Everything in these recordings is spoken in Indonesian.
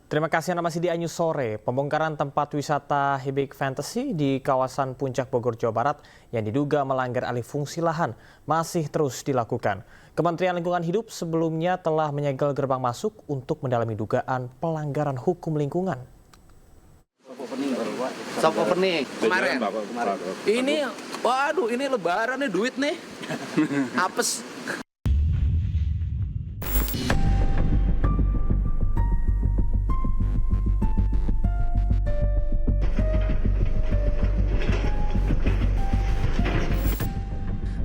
Terima kasih Anda masih di Anyu Sore. Pembongkaran tempat wisata Hibik Fantasy di kawasan Puncak Bogor, Jawa Barat yang diduga melanggar alih fungsi lahan masih terus dilakukan. Kementerian Lingkungan Hidup sebelumnya telah menyegel gerbang masuk untuk mendalami dugaan pelanggaran hukum lingkungan. Soft opening kemarin. Ini, waduh, ini lebaran nih, duit nih. Apes.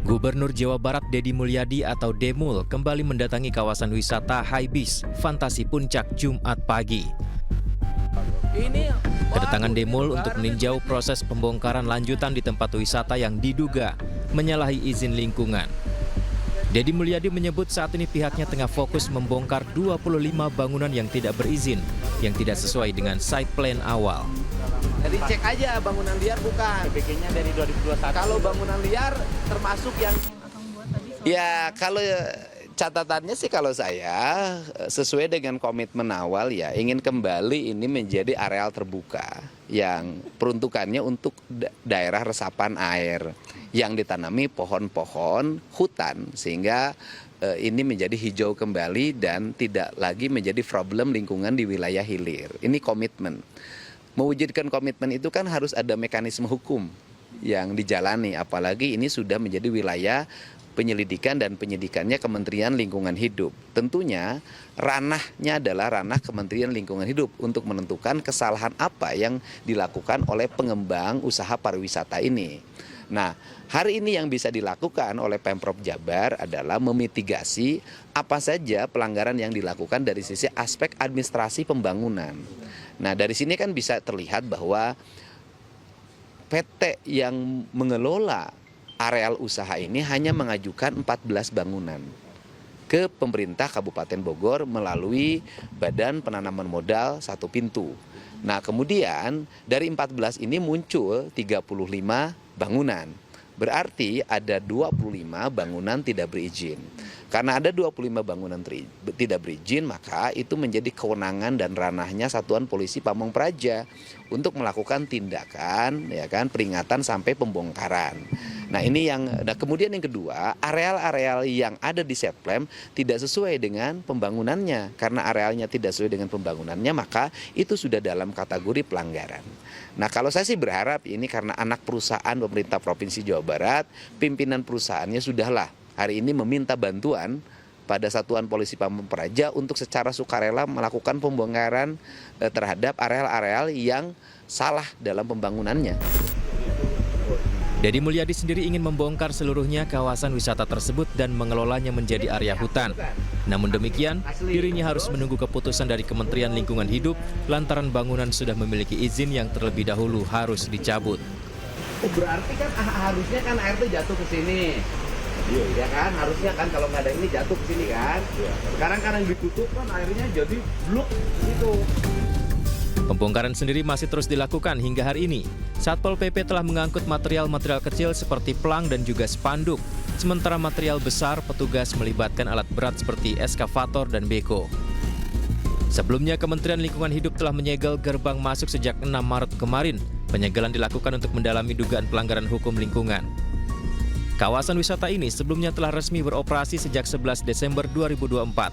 Gubernur Jawa Barat Deddy Mulyadi atau Demul kembali mendatangi kawasan wisata Hibik Fantasy Puncak Jumat pagi. Kedatangan Demul untuk meninjau proses pembongkaran lanjutan di tempat wisata yang diduga menyalahi izin lingkungan. Deddy Mulyadi menyebut saat ini pihaknya tengah fokus membongkar 25 bangunan yang tidak berizin, yang tidak sesuai dengan site plan awal. Jadi cek aja bangunan liar bukan. Bikinnya dari 2021. Kalau bangunan liar termasuk yang ya kalau catatannya sih kalau saya sesuai dengan komitmen awal ya ingin kembali ini menjadi areal terbuka yang peruntukannya untuk daerah resapan air yang ditanami pohon-pohon hutan sehingga ini menjadi hijau kembali dan tidak lagi menjadi problem lingkungan di wilayah hilir. Ini komitmen. Mewujudkan komitmen itu kan harus ada mekanisme hukum yang dijalani, apalagi ini sudah menjadi wilayah penyelidikan dan penyidikannya Kementerian Lingkungan Hidup. Tentunya ranahnya adalah ranah Kementerian Lingkungan Hidup untuk menentukan kesalahan apa yang dilakukan oleh pengembang usaha pariwisata ini. Nah, hari ini yang bisa dilakukan oleh Pemprov Jabar adalah memitigasi apa saja pelanggaran yang dilakukan dari sisi aspek administrasi pembangunan. Nah, dari sini kan bisa terlihat bahwa PT yang mengelola areal usaha ini hanya mengajukan 14 bangunan ke pemerintah Kabupaten Bogor melalui Badan Penanaman Modal Satu Pintu. Nah, kemudian dari 14 ini muncul 35 bangunan. Berarti ada 25 bangunan tidak berizin. Karena ada 25 bangunan tidak berizin, maka itu menjadi kewenangan dan ranahnya Satuan Polisi Pamong Praja untuk melakukan tindakan ya kan peringatan sampai pembongkaran. Nah, ini kemudian yang kedua, areal-areal yang ada di Setplam tidak sesuai dengan pembangunannya. Karena arealnya tidak sesuai dengan pembangunannya, maka itu sudah dalam kategori pelanggaran. Nah, kalau saya sih berharap ini karena anak perusahaan pemerintah Provinsi Jawa Barat, pimpinan perusahaannya sudahlah hari ini meminta bantuan pada Satuan Polisi Pamong Praja untuk secara sukarela melakukan pembongkaran terhadap areal-areal yang salah dalam pembangunannya. Deddy Mulyadi sendiri ingin membongkar seluruhnya kawasan wisata tersebut dan mengelolanya menjadi area hutan. Namun demikian, dirinya harus menunggu keputusan dari Kementerian Lingkungan Hidup lantaran bangunan sudah memiliki izin yang terlebih dahulu harus dicabut. Oh, berarti kan harusnya kan air itu jatuh ke sini. Ya kan, harusnya kan kalau nggak ada ini jatuh ke sini kan. Sekarang kan yang ditutup kan airnya jadi bluk gitu. Pembongkaran sendiri masih terus dilakukan hingga hari ini. Satpol PP telah mengangkut material-material kecil seperti pelang dan juga spanduk. Sementara material besar, petugas melibatkan alat berat seperti eskavator dan beko. Sebelumnya, Kementerian Lingkungan Hidup telah menyegel gerbang masuk sejak 6 Maret kemarin. Penyegelan dilakukan untuk mendalami dugaan pelanggaran hukum lingkungan. Kawasan wisata ini sebelumnya telah resmi beroperasi sejak 11 Desember 2024.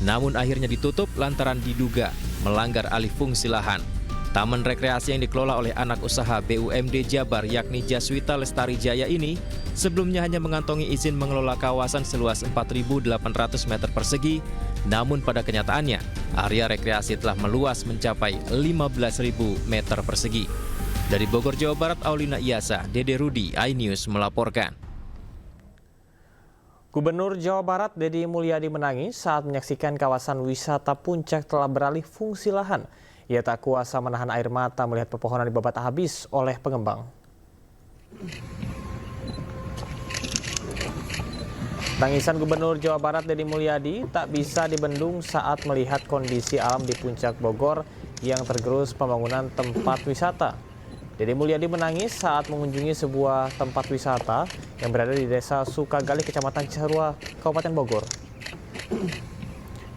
Namun akhirnya ditutup lantaran diduga melanggar alih fungsi lahan. Taman rekreasi yang dikelola oleh anak usaha BUMD Jabar yakni Jaswita Lestari Jaya ini sebelumnya hanya mengantongi izin mengelola kawasan seluas 4.800 meter persegi. Namun pada kenyataannya, area rekreasi telah meluas mencapai 15.000 meter persegi. Dari Bogor, Jawa Barat, Aulina Iyasa, Dede Rudi, iNews melaporkan. Gubernur Jawa Barat Deddy Mulyadi menangis saat menyaksikan kawasan wisata Puncak telah beralih fungsi lahan. Ia tak kuasa menahan air mata melihat pepohonan dibabat habis oleh pengembang. Tangisan Gubernur Jawa Barat Deddy Mulyadi tak bisa dibendung saat melihat kondisi alam di Puncak Bogor yang tergerus pembangunan tempat wisata. Deddy Mulyadi menangis saat mengunjungi sebuah tempat wisata yang berada di Desa Sukagali, Kecamatan Cisarua, Kabupaten Bogor.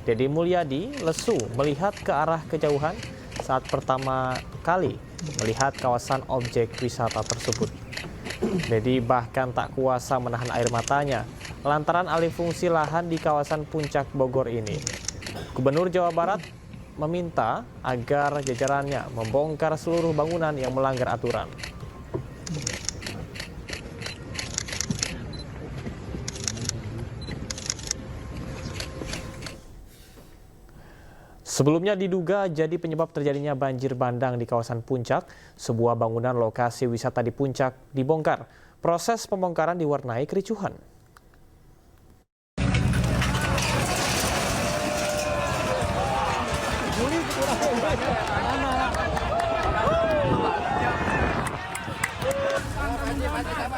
Dedi Mulyadi lesu melihat ke arah kejauhan saat pertama kali melihat kawasan objek wisata tersebut. Dedi bahkan tak kuasa menahan air matanya lantaran alih fungsi lahan di kawasan Puncak Bogor ini. Gubernur Jawa Barat meminta agar jajarannya membongkar seluruh bangunan yang melanggar aturan. Sebelumnya diduga jadi penyebab terjadinya banjir bandang di kawasan Puncak, sebuah bangunan lokasi wisata di Puncak dibongkar. Proses pembongkaran diwarnai kericuhan.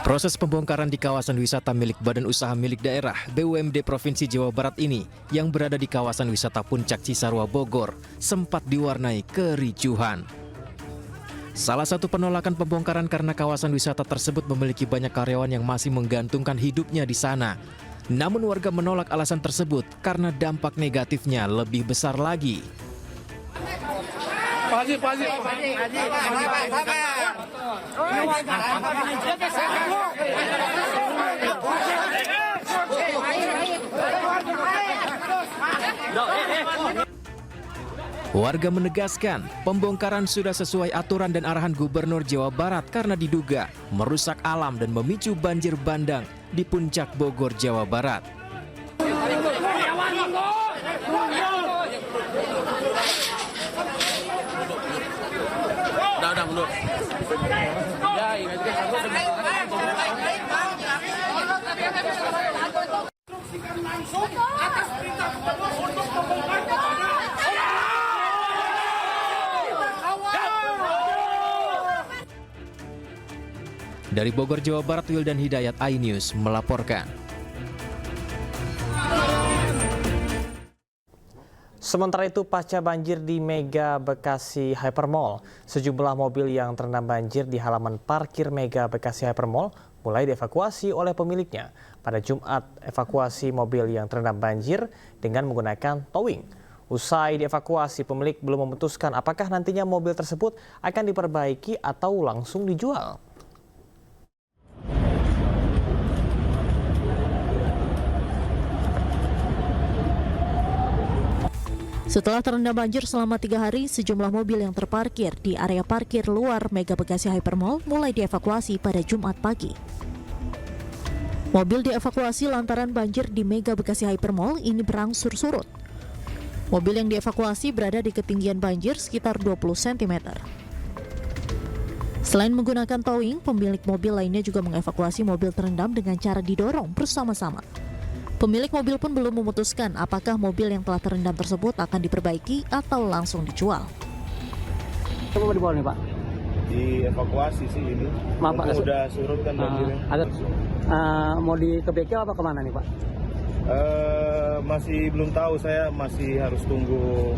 Proses pembongkaran di kawasan wisata milik Badan Usaha Milik Daerah BUMD Provinsi Jawa Barat ini yang berada di kawasan wisata Puncak Cisarua Bogor sempat diwarnai kericuhan. Salah satu penolakan pembongkaran karena kawasan wisata tersebut memiliki banyak karyawan yang masih menggantungkan hidupnya di sana. Namun warga menolak alasan tersebut karena dampak negatifnya lebih besar lagi. Warga menegaskan pembongkaran sudah sesuai aturan dan arahan Gubernur Jawa Barat karena diduga merusak alam dan memicu banjir bandang di Puncak Bogor, Jawa Barat. Dari Bogor, Jawa Barat, Wildan Hidayat, iNews melaporkan. Sementara itu, pasca banjir di Mega Bekasi Hypermall, sejumlah mobil yang terendam banjir di halaman parkir Mega Bekasi Hypermall mulai dievakuasi oleh pemiliknya. Pada Jumat, evakuasi mobil yang terendam banjir dengan menggunakan towing. Usai dievakuasi, pemilik belum memutuskan apakah nantinya mobil tersebut akan diperbaiki atau langsung dijual. Setelah terendam banjir selama 3 hari, sejumlah mobil yang terparkir di area parkir luar Mega Bekasi Hypermall mulai dievakuasi pada Jumat pagi. Mobil dievakuasi lantaran banjir di Mega Bekasi Hypermall ini berangsur surut. Mobil yang dievakuasi berada di ketinggian banjir sekitar 20 cm. Selain menggunakan towing, pemilik mobil lainnya juga mengevakuasi mobil terendam dengan cara didorong bersama-sama. Pemilik mobil pun belum memutuskan apakah mobil yang telah terendam tersebut akan diperbaiki atau langsung dijual. Coba dibawa nih Pak? Dievakuasi sih ini. Maaf, Pak, udah surut kan banjirnya. Mau ke bengkel apa kemana nih Pak? Masih belum tahu, saya masih harus tunggu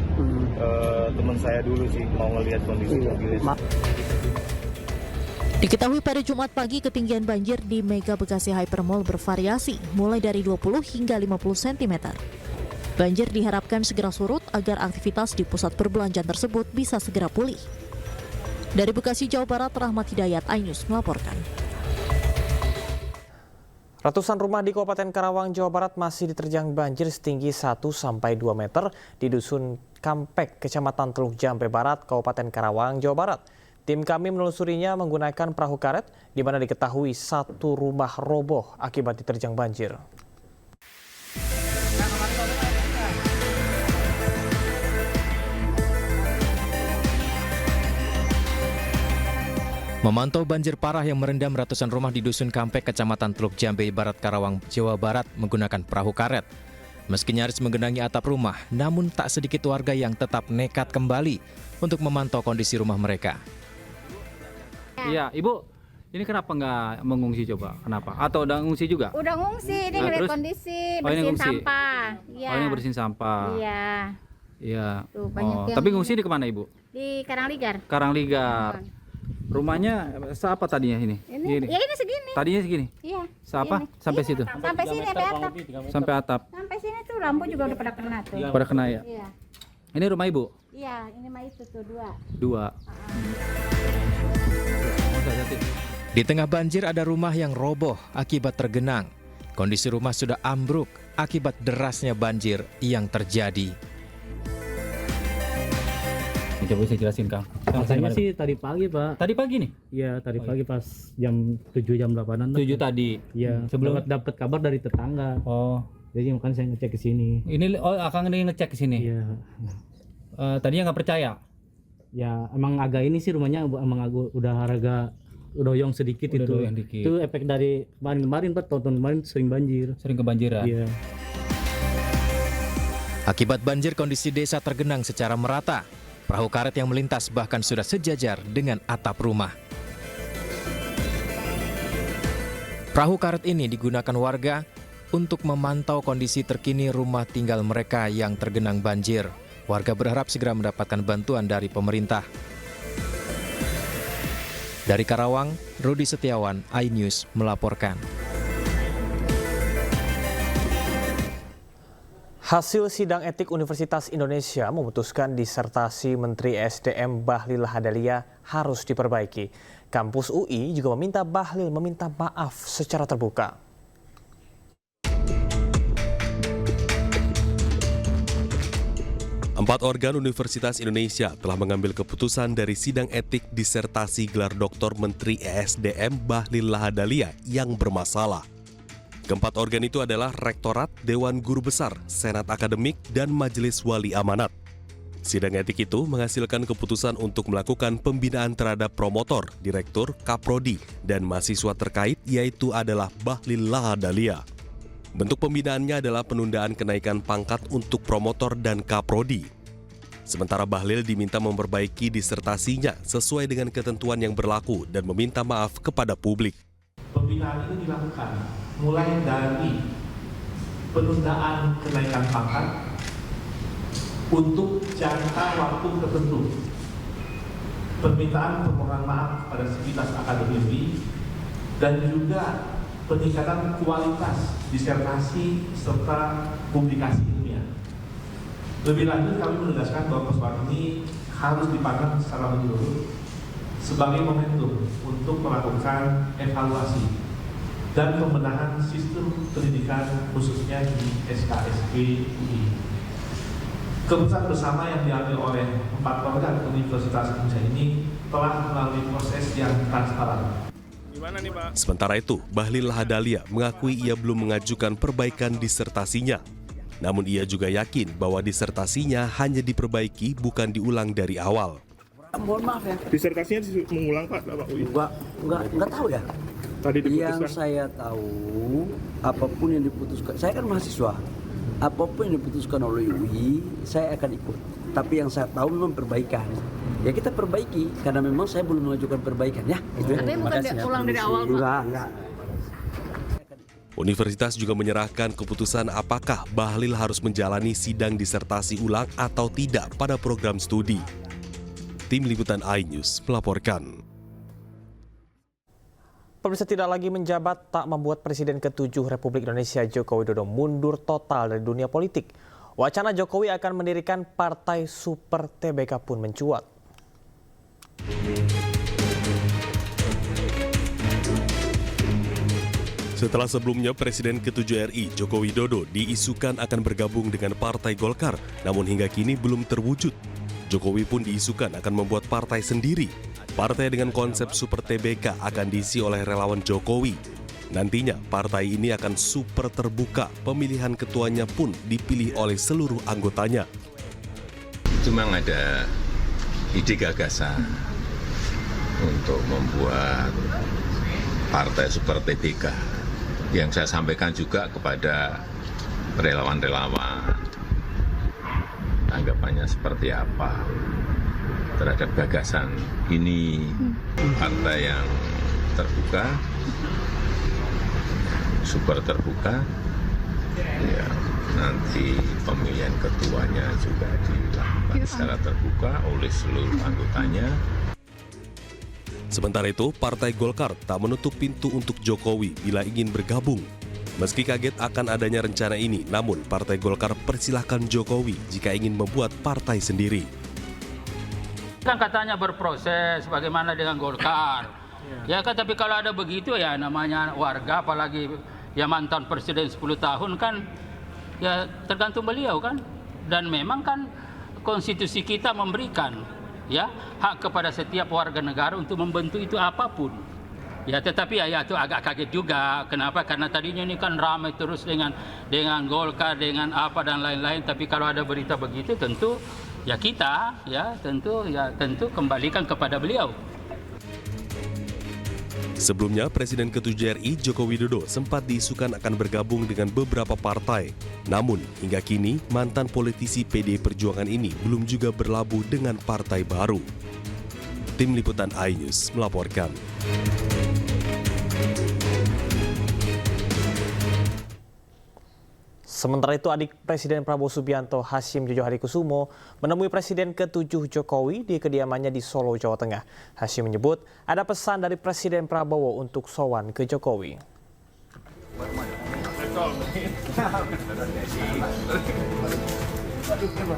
teman saya dulu sih, mau ngelihat kondisi mobilnya. Diketahui pada Jumat pagi ketinggian banjir di Mega Bekasi Hypermall bervariasi mulai dari 20 hingga 50 cm. Banjir diharapkan segera surut agar aktivitas di pusat perbelanjaan tersebut bisa segera pulih. Dari Bekasi, Jawa Barat, Rahmat Hidayat, iNews melaporkan. Ratusan rumah di Kabupaten Karawang, Jawa Barat masih diterjang banjir setinggi 1-2 meter di Dusun Kampek, Kecamatan Teluk Jambe Barat, Kabupaten Karawang, Jawa Barat. Tim kami menelusurinya menggunakan perahu karet, di mana diketahui satu rumah roboh akibat diterjang banjir. Memantau banjir parah yang merendam ratusan rumah di Dusun Kampek, Kecamatan Teluk Jambe Barat, Karawang, Jawa Barat menggunakan perahu karet. Meski nyaris menggenangi atap rumah, namun tak sedikit warga yang tetap nekat kembali untuk memantau kondisi rumah mereka. Iya, Ibu, ini kenapa nggak mengungsi coba? Kenapa? Atau udah ngungsi juga? Udah ngungsi, ini ngeliat kondisi, ini bersihin ngungsi. sampah. Iya. Oh, ini bersihin sampah. Iya. Iya. Tuh, banyak yang Tapi ngungsi di kemana Ibu? di Karangligar. Karangligar. Rumahnya siapa tadinya ini? Ini, ya ini segini. Tadinya segini? Iya. Siapa? Ini. Sampai Ini. situ? Sampai sini sampai atap. Sampai atap. Sampai sini tuh lampu juga udah pada kena tuh. Pada kena ya. Iya. Ini rumah ibu? Iya, ini mah itu tuh 2. 2. Di tengah banjir ada rumah yang roboh akibat tergenang. Kondisi rumah sudah ambruk akibat derasnya banjir yang terjadi. Coba saya jelasin, Kang. Katanya sih tadi pagi, Pak. Tadi pagi nih? Iya, tadi pagi pas jam 7 jam 8-an. 7 tadi. Iya, Sebelum dapat kabar dari tetangga. Oh, Jadi makanya saya ngecek ke sini. ini Akang ini ngecek ke sini. Iya. Tadinya nggak percaya. Ya, emang agak ini sih rumahnya emang agak udah harga doyong sedikit Udah itu. doyong dikit. Itu efek dari kemarin Pak, tahun kemarin sering banjir. Sering kebanjiran. Iya. Akibat banjir kondisi desa tergenang secara merata. Perahu karet yang melintas bahkan sudah sejajar dengan atap rumah. Perahu karet ini digunakan warga untuk memantau kondisi terkini rumah tinggal mereka yang tergenang banjir. Warga berharap segera mendapatkan bantuan dari pemerintah. Dari Karawang, Rudi Setiawan, iNews melaporkan. Hasil sidang etik Universitas Indonesia memutuskan disertasi Menteri SDM Bahlil Lahadalia harus diperbaiki. Kampus UI juga meminta Bahlil meminta maaf secara terbuka. Empat organ Universitas Indonesia telah mengambil keputusan dari sidang etik disertasi gelar Doktor Menteri ESDM Bahlil Lahadalia yang bermasalah. Keempat organ itu adalah Rektorat, Dewan Guru Besar, Senat Akademik, dan Majelis Wali Amanat. Sidang etik itu menghasilkan keputusan untuk melakukan pembinaan terhadap promotor, direktur, kaprodi, dan mahasiswa terkait yaitu adalah Bahlil Lahadalia. Bentuk pembinaannya adalah penundaan kenaikan pangkat untuk promotor dan kaprodi. Sementara Bahlil diminta memperbaiki disertasinya sesuai dengan ketentuan yang berlaku dan meminta maaf kepada publik. Pembinaan itu dilakukan mulai dari penundaan kenaikan pangkat untuk jangka waktu tertentu, permintaan permohonan maaf kepada sivitas akademisi, dan juga peningkatan kualitas disertasi serta publikasi ilmiah. Lebih lanjut kami menegaskan bahwa persoalan ini harus dipandang secara menyeluruh sebagai momentum untuk melakukan evaluasi dan pembenahan sistem pendidikan khususnya di SKSP UI. Keputusan bersama yang diambil oleh 4 organ Universitas Indonesia ini telah melalui proses yang transparan. Sementara itu, Bahlil Lahadalia mengakui ia belum mengajukan perbaikan disertasinya. Namun ia juga yakin bahwa disertasinya hanya diperbaiki bukan diulang dari awal. Mohon maaf ya. Disertasinya mengulang Pak UI? Enggak tahu ya. Tadi diputuskan. Yang saya tahu, apapun yang diputuskan, saya kan mahasiswa. Apapun yang diputuskan oleh UI, saya akan ikut. Tapi yang saya tahu memang perbaikan. Ya kita perbaiki, karena memang saya belum mengajukan perbaikan ya. Tapi bukan ulang dari awal, Pak? Enggak. Universitas juga menyerahkan keputusan apakah Bahlil harus menjalani sidang disertasi ulang atau tidak pada program studi. Tim Liputan iNews melaporkan. Pemirsa, tidak lagi menjabat tak membuat Presiden ke-7 Republik Indonesia Joko Widodo mundur total dari dunia politik. Wacana Jokowi akan mendirikan Partai Super TBK pun mencuat. Setelah sebelumnya Presiden ke-7 RI Joko Widodo diisukan akan bergabung dengan Partai Golkar, namun hingga kini belum terwujud. Jokowi pun diisukan akan membuat partai sendiri. Partai dengan konsep Super TBK akan diisi oleh relawan Jokowi. Nantinya partai ini akan super terbuka, pemilihan ketuanya pun dipilih oleh seluruh anggotanya. Itu memang ada ide gagasan untuk membuat Partai Super TBK yang saya sampaikan juga kepada relawan-relawan. Anggapannya seperti apa terhadap gagasan ini, partai yang terbuka, super terbuka, ya nanti pemilihan ketuanya juga dilakukan secara terbuka oleh seluruh anggotanya. Sementara itu, Partai Golkar tak menutup pintu untuk Jokowi bila ingin bergabung. Meski kaget akan adanya rencana ini, namun Partai Golkar persilahkan Jokowi jika ingin membuat partai sendiri. Kan katanya berproses bagaimana dengan Golkar. Ya kan, tapi kalau ada begitu ya namanya warga, apalagi ya mantan presiden 10 tahun kan, ya tergantung beliau kan. Dan memang kan konstitusi kita memberikan ya hak kepada setiap warga negara untuk membentuk itu apapun. Ya, tetapi ya itu agak kaget juga. Kenapa? Karena tadinya ini kan ramai terus dengan Golkar, dengan apa dan lain-lain. Tapi kalau ada berita begitu, tentu ya kita tentu kembalikan kepada beliau. Sebelumnya, Presiden ke-7 RI Joko Widodo sempat diisukan akan bergabung dengan beberapa partai. Namun, hingga kini mantan politisi PDI Perjuangan ini belum juga berlabuh dengan partai baru. Tim Liputan iNews melaporkan. Sementara itu, adik Presiden Prabowo Subianto, Hasyim Jojo Hadikusumo, menemui Presiden ke-7 Jokowi di kediamannya di Solo, Jawa Tengah. Hasyim menyebut ada pesan dari Presiden Prabowo untuk sowan ke Jokowi.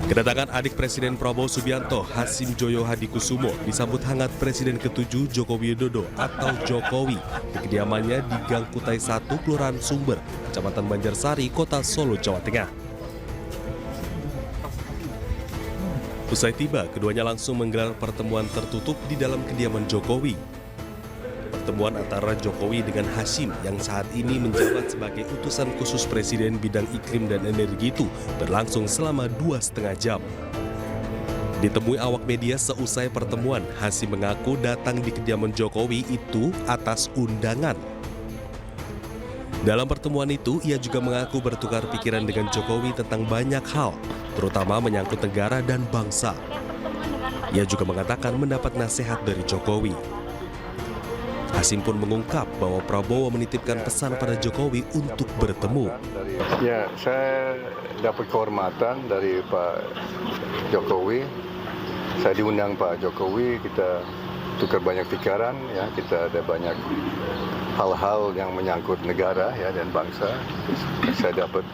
Kedatangan adik Presiden Prabowo Subianto, Hasyim Jojo Hadikusumo, disambut hangat Presiden ke-7 Joko Widodo atau Jokowi di kediamannya di Gang Kutai 1, Kelurahan Sumber, Kecamatan Banjarsari, Kota Solo, Jawa Tengah. Usai tiba, keduanya langsung menggelar pertemuan tertutup di dalam kediaman Jokowi. Pertemuan antara Jokowi dengan Hasyim yang saat ini menjabat sebagai utusan khusus Presiden bidang iklim dan energi itu berlangsung selama 2,5 jam. Ditemui awak media seusai pertemuan, Hasyim mengaku datang di kediaman Jokowi itu atas undangan. Dalam pertemuan itu, ia juga mengaku bertukar pikiran dengan Jokowi tentang banyak hal, terutama menyangkut negara dan bangsa. Ia juga mengatakan mendapat nasihat dari Jokowi. Hasyim pun mengungkap bahwa Prabowo menitipkan pesan pada Jokowi untuk bertemu. Ya, saya dapat kehormatan dari Pak Jokowi. Saya diundang Pak Jokowi, kita tukar banyak pikiran, ya, kita ada banyak hal-hal yang menyangkut negara ya dan bangsa. Saya dapat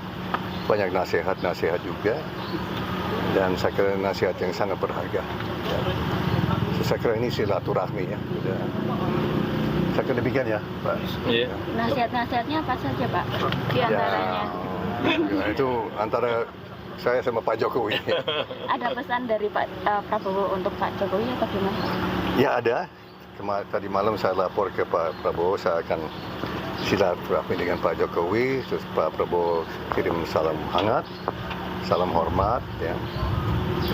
banyak nasihat juga, dan saya kira nasihat yang sangat berharga. Ya. Saya kira ini silaturahmi ya. Saya kira demikian ya, Pak. Iya. Nasihat-nasihatnya apa saja, Pak? Di antaranya. Ya, itu antara saya sama Pak Jokowi. Ada pesan dari Pak Prabowo untuk Pak Jokowi atau gimana? Ya ada. Tadi malam saya lapor ke Pak Prabowo, saya akan silaturahmi dengan Pak Jokowi. Terus Pak Prabowo kirim salam hangat, salam hormat, ya.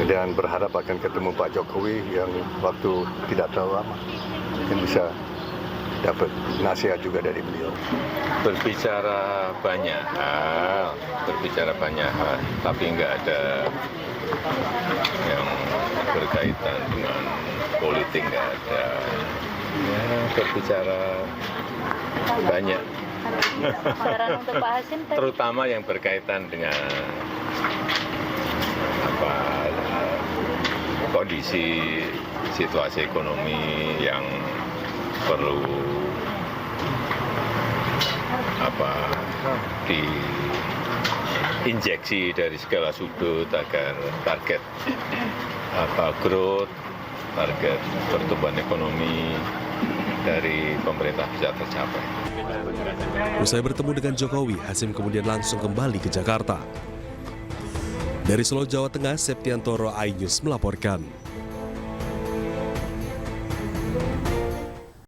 Dan berharap akan ketemu Pak Jokowi yang waktu tidak terlalu lama. Mungkin bisa dapat nasihat juga dari beliau. Berbicara banyak hal, tapi nggak ada yang berkaitan dengan politik, nggak ada. Ya, berbicara banyak. Untuk Pak Hasyim, terutama yang berkaitan dengan kondisi situasi ekonomi yang perlu diinjeksi dari segala sudut agar target growth, target pertumbuhan ekonomi dari pemerintah bisa tercapai. Usai bertemu dengan Jokowi, Hasyim kemudian langsung kembali ke Jakarta. Dari Solo, Jawa Tengah, Septiantoro, iNews melaporkan.